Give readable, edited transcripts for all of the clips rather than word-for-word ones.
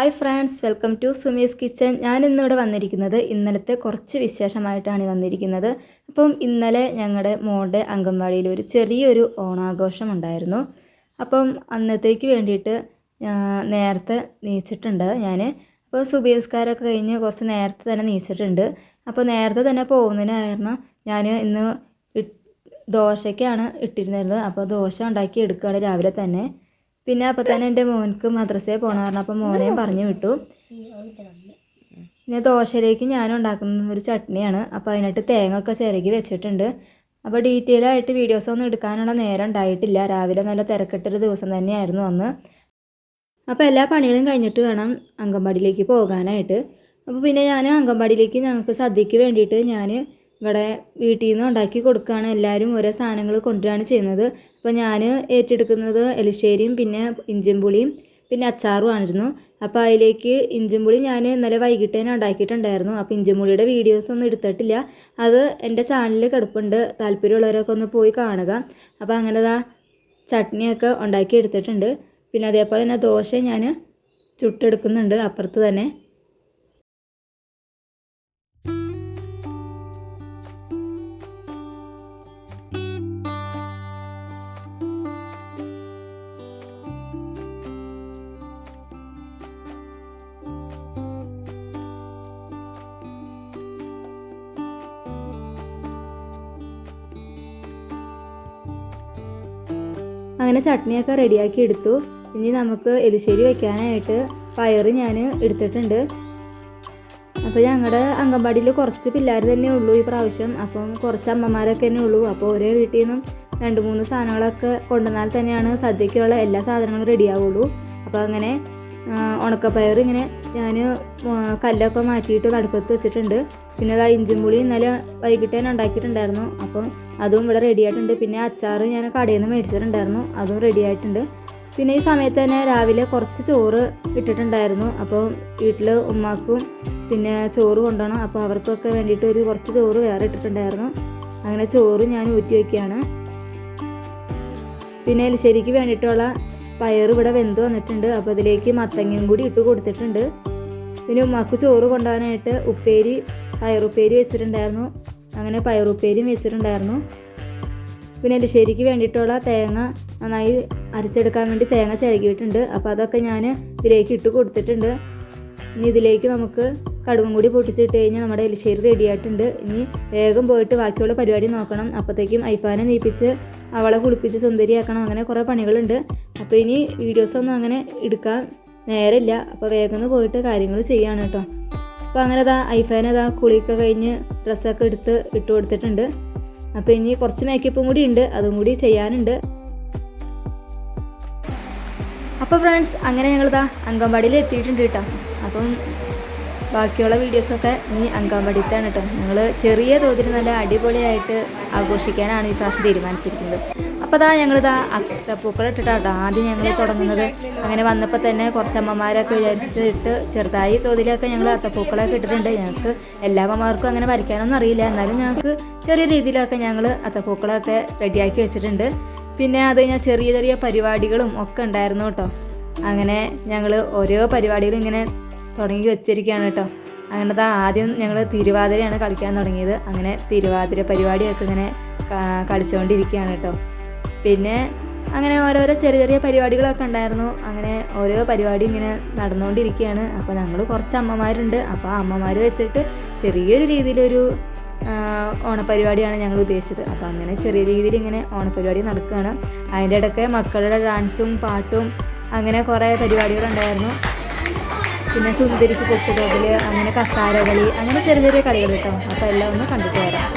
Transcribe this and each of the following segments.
Hi friends, welcome to Sumi's kitchen. ഞാൻ ഇന്നിവിടെ വന്നിരിക്കുന്നത് ഇന്നലത്തെ കുറച്ച് വിശേഷമായിട്ടാണ് വന്നിരിക്കുന്നത്. അപ്പം ഇന്നലെ ഞങ്ങളുടെ മോളുടെ അംഗൻവാടിയിൽ ഒരു ചെറിയൊരു ഓണാഘോഷം ഉണ്ടായിരുന്നു. അപ്പം അന്നത്തേക്ക് വേണ്ടിയിട്ട് നേരത്തെ നീച്ചിട്ടുണ്ട് ഞാൻ. അപ്പോൾ സുബഹിസ്കാരമൊക്കെ കഴിഞ്ഞ് കുറച്ച് നേരത്തെ തന്നെ നീച്ചിട്ടുണ്ട്. അപ്പോൾ നേരത്തെ തന്നെ പോകുന്നതിന് കാരണം ഞാൻ ഇന്ന് ദോശയ്ക്കാണ് ഇട്ടിരുന്നത്. അപ്പോൾ ദോശ ഉണ്ടാക്കി എടുക്കുകയാണ് രാവിലെ തന്നെ. പിന്നെ അപ്പോൾ തന്നെ എൻ്റെ മോനക്ക് മദ്രസയിൽ പോകണം കാരണം അപ്പോൾ മോനെയും പറഞ്ഞു വിട്ടു. പിന്നെ ദോശയിലേക്ക് ഞാൻ ഉണ്ടാക്കുന്ന ഒരു ചട്നിയാണ്. അപ്പോൾ അതിനായിട്ട് തേങ്ങ ഒക്കെ ചിരകി വെച്ചിട്ടുണ്ട്. അപ്പോൾ ഡീറ്റെയിൽ ആയിട്ട് വീഡിയോസൊന്നും എടുക്കാനുള്ള നേരം ഉണ്ടായിട്ടില്ല. രാവിലെ നല്ല തിരക്കിട്ടൊരു ദിവസം തന്നെയായിരുന്നു അന്ന്. അപ്പോൾ എല്ലാ പണികളും കഴിഞ്ഞിട്ട് വേണം അംഗൻവാടിയിലേക്ക് പോകാനായിട്ട്. അപ്പോൾ പിന്നെ ഞാൻ അംഗൻവാടിയിലേക്ക് ഞങ്ങൾക്ക് സദ്യക്ക് വേണ്ടിയിട്ട് ഞാൻ ഇവിടെ വീട്ടിൽ നിന്ന് ഉണ്ടാക്കി കൊടുക്കുകയാണ്. എല്ലാവരും ഓരോ സാധനങ്ങൾ കൊണ്ടുവരികയാണ് ചെയ്യുന്നത്. അപ്പോൾ ഞാൻ ഏറ്റെടുക്കുന്നത് എലിശ്ശേരിയും പിന്നെ ഇഞ്ചിയും പുളിയും പിന്നെ അച്ചാറും ആയിരുന്നു. അപ്പോൾ അതിലേക്ക് ഇഞ്ചിയും പുളി ഞാൻ ഇന്നലെ വൈകിട്ട് തന്നെ ഉണ്ടാക്കിയിട്ടുണ്ടായിരുന്നു. അപ്പോൾ ഇഞ്ചിയും പുളിയുടെ വീഡിയോസൊന്നും എടുത്തിട്ടില്ല. അത് എൻ്റെ ചാനലിൽ കിടപ്പുണ്ട്. താല്പര്യമുള്ളവരൊക്കെ ഒന്ന് പോയി കാണുക. അപ്പോൾ അങ്ങനെ ചട്നിയൊക്കെ ഉണ്ടാക്കി എടുത്തിട്ടുണ്ട്. പിന്നെ അതേപോലെ തന്നെ ദോശ ഞാൻ ചുട്ടെടുക്കുന്നുണ്ട് അപ്പുറത്ത് തന്നെ. അങ്ങനെ ചട്നിയൊക്കെ റെഡിയാക്കി എടുത്തു. ഇനി നമുക്ക് എലിശ്ശേരി വെക്കാനായിട്ട് പയർ ഞാൻ എടുത്തിട്ടുണ്ട്. അപ്പോൾ ഞങ്ങളുടെ അംഗൻവാടിയിൽ കുറച്ച് പിള്ളേർ തന്നെ ഉള്ളൂ ഈ പ്രാവശ്യം. അപ്പം കുറച്ച് അമ്മമാരൊക്കെ തന്നെ ഉള്ളൂ. അപ്പോൾ ഒരേ വീട്ടിൽ നിന്നും 2-3 സാധനങ്ങളൊക്കെ കൊണ്ടുവന്നാൽ തന്നെയാണ് സദ്യക്കുള്ള എല്ലാ സാധനങ്ങളും റെഡിയാവുള്ളൂ. അപ്പോൾ അങ്ങനെ ഉണക്കപ്പയർ ഇങ്ങനെ ഞാൻ കല്ലൊക്കെ മാറ്റിയിട്ട് നടുപ്പത്ത് വെച്ചിട്ടുണ്ട്. പിന്നെ അത് ഇഞ്ചിയും പുളി ഇന്നലെ വൈകിട്ട് തന്നെ ഉണ്ടാക്കിയിട്ടുണ്ടായിരുന്നു. അപ്പം അതും ഇവിടെ റെഡി ആയിട്ടുണ്ട്. പിന്നെ അച്ചാർ ഞാൻ കടയിൽ നിന്ന് മേടിച്ചിട്ടുണ്ടായിരുന്നു, അതും റെഡി ആയിട്ടുണ്ട്. പിന്നെ ഈ സമയത്ത് തന്നെ രാവിലെ കുറച്ച് ചോറ് ഇട്ടിട്ടുണ്ടായിരുന്നു. അപ്പോൾ വീട്ടിൽ ഉമ്മാക്കും പിന്നെ ചോറ് കൊണ്ടുപോകണം. അപ്പോൾ അവർക്കൊക്കെ വേണ്ടിയിട്ട് കുറച്ച് ചോറ് വേറെ ഇട്ടിട്ടുണ്ടായിരുന്നു. അങ്ങനെ ചോറ് ഞാൻ ഊറ്റി വയ്ക്കുകയാണ്. പിന്നെ എലിശ്ശേരിക്ക് വേണ്ടിയിട്ടുള്ള പയർ ഇവിടെ വെന്ത് വന്നിട്ടുണ്ട്. അപ്പോൾ അതിലേക്ക് മത്തങ്ങയും കൂടി ഇട്ട് കൊടുത്തിട്ടുണ്ട്. പിന്നെ ഉമ്മാക്ക് ചോറ് കൊണ്ടുപോകാനായിട്ട് പയറുപ്പേരി വെച്ചിട്ടുണ്ടായിരുന്നു. അങ്ങനെ പയറുപ്പേരിയും വെച്ചിട്ടുണ്ടായിരുന്നു. പിന്നെ എലിശ്ശേരിക്ക് വേണ്ടിയിട്ടുള്ള തേങ്ങ നന്നായി അരച്ചെടുക്കാൻ വേണ്ടി തേങ്ങ ചിരകിയിട്ടുണ്ട്. അപ്പോൾ അതൊക്കെ ഞാൻ ഇതിലേക്ക് ഇട്ട് കൊടുത്തിട്ടുണ്ട്. ഇനി ഇതിലേക്ക് നമുക്ക് കടുകും കൂടി പൊട്ടിച്ചിട്ട് കഴിഞ്ഞാൽ നമ്മുടെ എലിശ്ശേരി റെഡി ആയിട്ടുണ്ട്. ഇനി വേഗം പോയിട്ട് ബാക്കിയുള്ള പരിപാടി നോക്കണം. അപ്പോഴത്തേക്കും ഐഫാനെ നീപ്പിച്ച് അവളെ കുളിപ്പിച്ച് സുന്ദരിയാക്കണം. അങ്ങനെ കുറേ പണികളുണ്ട്. അപ്പോൾ ഇനി വീഡിയോസൊന്നും അങ്ങനെ എടുക്കാൻ നേരമില്ല. അപ്പോൾ വേഗം പോയിട്ട് കാര്യങ്ങൾ ചെയ്യാണ് കേട്ടോ. അപ്പോൾ അങ്ങനെ ഐഫാനെ കുളിയൊക്കെ കഴിഞ്ഞ് ഡ്രസ്സൊക്കെ ഇട്ട് കൊടുത്തിട്ടുണ്ട്. അപ്പോൾ ഇനി കുറച്ച് മേക്കപ്പും കൂടി ഉണ്ട്, അതും കൂടി ചെയ്യാനുണ്ട്. അപ്പോൾ ഫ്രണ്ട്സ് അങ്ങനെ ഞങ്ങൾ അംഗൻവാടിയിൽ എത്തിയിട്ടുണ്ട് കേട്ടോ. അപ്പം ബാക്കിയുള്ള വീഡിയോസൊക്കെ ഇനി അംഗൻവാടിയിലാണ് കേട്ടോ. ഞങ്ങൾ ചെറിയ തോതിൽ നല്ല അടിപൊളിയായിട്ട് ആഘോഷിക്കാനാണ് ഈ പ്രാവശ്യം തീരുമാനിച്ചിരിക്കുന്നത്. അപ്പോൾ ഞങ്ങൾ അത്തപ്പൂക്കൾ ഇട്ടിട്ടാട്ടോ ആദ്യം ഞങ്ങൾ തുടങ്ങുന്നത്. അങ്ങനെ വന്നപ്പോൾ തന്നെ കുറച്ച് അമ്മമാരൊക്കെ വിചാരിച്ചിട്ട് ചെറുതായി തോതിലൊക്കെ ഞങ്ങൾ അത്തപ്പൂക്കളൊക്കെ ഇട്ടിട്ടുണ്ട്. ഞങ്ങൾക്ക് എല്ലാ അമ്മമാർക്കും അങ്ങനെ വരയ്ക്കാനൊന്നും അറിയില്ല. എന്നാലും ഞങ്ങൾക്ക് ചെറിയ രീതിയിലൊക്കെ ഞങ്ങൾ അത്തപ്പൂക്കളൊക്കെ റെഡിയാക്കി വെച്ചിട്ടുണ്ട്. പിന്നെ അത് കഴിഞ്ഞാൽ ചെറിയ ചെറിയ പരിപാടികളും ഒക്കെ ഉണ്ടായിരുന്നു കേട്ടോ. അങ്ങനെ ഞങ്ങൾ ഓരോ പരിപാടികളും ഇങ്ങനെ തുടങ്ങി വെച്ചിരിക്കുകയാണ് കേട്ടോ. അങ്ങനെ ആദ്യം ഞങ്ങൾ തിരുവാതിരയാണ് കളിക്കാൻ തുടങ്ങിയത്. അങ്ങനെ തിരുവാതിര പരിപാടിയൊക്കെ ഇങ്ങനെ കളിച്ചുകൊണ്ടിരിക്കുകയാണ് കേട്ടോ. പിന്നെ അങ്ങനെ ഓരോരോ ചെറിയ ചെറിയ പരിപാടികളൊക്കെ ഉണ്ടായിരുന്നു. അങ്ങനെ ഓരോ പരിപാടി ഇങ്ങനെ നടന്നുകൊണ്ടിരിക്കുകയാണ്. അപ്പോൾ ഞങ്ങൾ കുറച്ച് അമ്മമാരുണ്ട്. അപ്പോൾ അമ്മമാർ വെച്ചിട്ട് ചെറിയൊരു രീതിയിലൊരു ഓണപ്പരിപാടിയാണ് ഞങ്ങൾ ഉദ്ദേശിച്ചത്. അപ്പോൾ അങ്ങനെ ചെറിയ രീതിയിൽ ഇങ്ങനെ ഓണപ്പരിപാടി നടക്കുകയാണ്. അതിൻ്റെ ഇടയ്ക്ക് മക്കളുടെ ഡാൻസും പാട്ടും അങ്ങനെ കുറേ പരിപാടികളുണ്ടായിരുന്നു. പിന്നെ സുന്ദരിക്ക് കൊട്ടുതോതിൽ അങ്ങനെ കസാരകളി അങ്ങനെ ചെറിയ ചെറിയ കളികൾ കേട്ടോ. അപ്പോൾ എല്ലാം ഒന്ന് കണ്ടിട്ട് വരാം.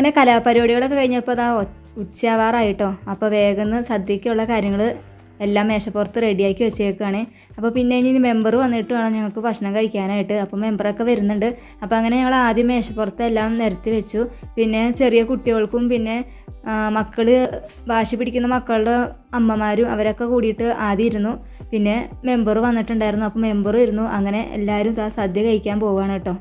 അങ്ങനെ കലാപരിപാടികളൊക്കെ കഴിഞ്ഞപ്പോൾ അതാ ഉച്ചയാവാറായിട്ടോ. അപ്പോൾ വേഗം സദ്യക്കുള്ള കാര്യങ്ങൾ എല്ലാം മേശപ്പുറത്ത് റെഡിയാക്കി വെച്ചേക്കാണ്. അപ്പോൾ പിന്നെ ഇനി മെമ്പർ വന്നിട്ട് വേണം ഞങ്ങൾക്ക് ഭക്ഷണം കഴിക്കാനായിട്ട്. അപ്പോൾ മെമ്പറൊക്കെ വരുന്നുണ്ട്. അപ്പോൾ അങ്ങനെ ഞങ്ങൾ ആദ്യം മേശപ്പുറത്ത് എല്ലാം നിരത്തി വെച്ചു. പിന്നെ ചെറിയ കുട്ടികൾക്കും പിന്നെ മക്കൾ വാശി പിടിക്കുന്ന മക്കളുടെ അമ്മമാരും അവരൊക്കെ കൂടിയിട്ട് ആദ്യം ഇരുന്നു. പിന്നെ മെമ്പർ വന്നിട്ടുണ്ടായിരുന്നു. അപ്പോൾ മെമ്പർ ഇരുന്നു. അങ്ങനെ എല്ലാവരും സദ്യ കഴിക്കാൻ പോവുകയാണ് കേട്ടോ.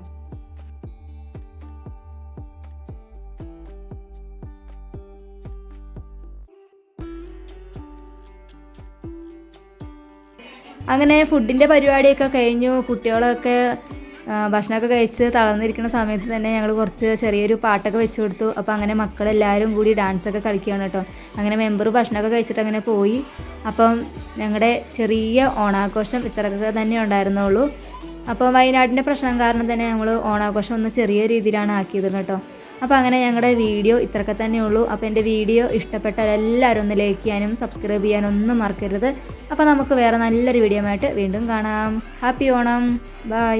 അങ്ങനെ ഫുഡിൻ്റെ പരിപാടിയൊക്കെ കഴിഞ്ഞു. കുട്ടികളൊക്കെ ഭക്ഷണമൊക്കെ കഴിച്ച് തളർന്നിരിക്കുന്ന സമയത്ത് തന്നെ ഞങ്ങൾ കുറച്ച് ചെറിയൊരു പാട്ടൊക്കെ വെച്ച് കൊടുത്തു. അപ്പോൾ അങ്ങനെ മക്കളെല്ലാവരും കൂടി ഡാൻസൊക്കെ കളിക്കുകയാണ് കേട്ടോ. അങ്ങനെ മെമ്പർ ഭക്ഷണമൊക്കെ കഴിച്ചിട്ട് അങ്ങനെ പോയി. അപ്പം ഞങ്ങളുടെ ചെറിയ ഓണാഘോഷം ഇത്രയൊക്കെ തന്നെ ഉണ്ടായിരുന്നുള്ളൂ. അപ്പോൾ വയനാടിൻ്റെ പ്രശ്നം കാരണം തന്നെ ഞങ്ങൾ ഓണാഘോഷം ഒന്ന് ചെറിയ രീതിയിലാണ് ആക്കിയത് കേട്ടോ. അപ്പോൾ അങ്ങനെ ഞങ്ങളുടെ വീഡിയോ ഇത്രയൊക്കെ തന്നെ ഉള്ളൂ. അപ്പോൾ എൻ്റെ വീഡിയോ ഇഷ്ടപ്പെട്ടാൽ എല്ലാവരും ഒന്ന് ലൈക്ക് ചെയ്യാനും സബ്സ്ക്രൈബ് ചെയ്യാനും ഒന്നും മറക്കരുത്. അപ്പോൾ നമുക്ക് വേറെ നല്ലൊരു വീഡിയോ ആയിട്ട് വീണ്ടും കാണാം. ഹാപ്പി ഓണം. ബൈ.